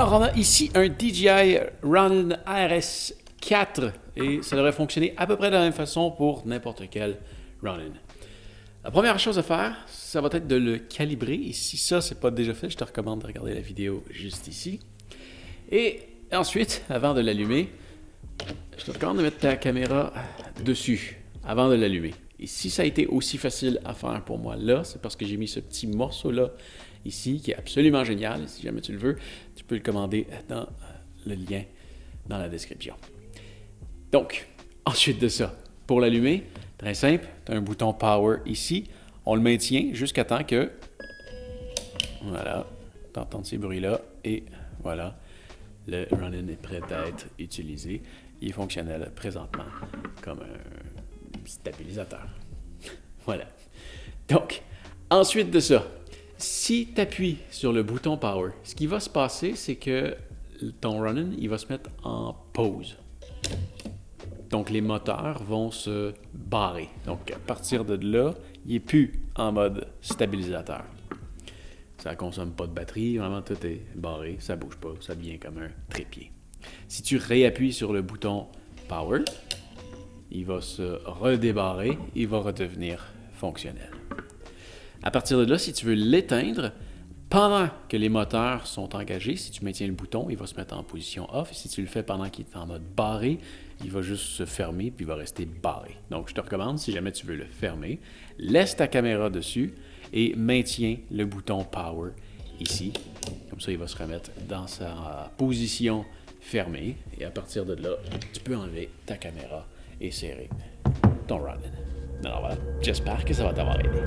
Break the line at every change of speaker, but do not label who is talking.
Alors, on a ici un DJI Ronin RS4 et ça devrait fonctionner à peu près de la même façon pour n'importe quel Ronin. La première chose à faire, ça va être de le calibrer. Et si ça, c'est pas déjà fait, je te recommande de regarder la vidéo juste ici. Et ensuite, avant de l'allumer, je te recommande de mettre ta caméra dessus avant de l'allumer. Et si ça a été aussi facile à faire pour moi là, c'est parce que j'ai mis ce petit morceau-là ici qui est absolument génial. Si jamais tu le veux, tu peux le commander dans le lien dans la description. Donc, ensuite de ça, pour l'allumer, très simple, tu as un bouton Power ici. On le maintient jusqu'à temps que, voilà, tu entends ces bruits-là et voilà, le Ronin est prêt à être utilisé. Il est fonctionnel présentement comme un stabilisateur. Voilà. Donc, ensuite de ça, si tu appuies sur le bouton Power, ce qui va se passer, c'est que ton Ronin, il va se mettre en pause. Donc, les moteurs vont se barrer. Donc, à partir de là, il n'est plus en mode stabilisateur. Ça ne consomme pas de batterie, vraiment tout est barré, ça ne bouge pas, ça devient comme un trépied. Si tu réappuies sur le bouton Power, il va se redébarrer, il va redevenir fonctionnel. À partir de là, si tu veux l'éteindre, pendant que les moteurs sont engagés, si tu maintiens le bouton, il va se mettre en position off. Et si tu le fais pendant qu'il est en mode barré, il va juste se fermer puis il va rester barré. Donc, je te recommande, si jamais tu veux le fermer, laisse ta caméra dessus et maintiens le bouton Power ici. Comme ça, il va se remettre dans sa position fermée. Et à partir de là, tu peux enlever ta caméra et serrer ton Ronin. Alors voilà, j'espère que ça va t'avoir aidé.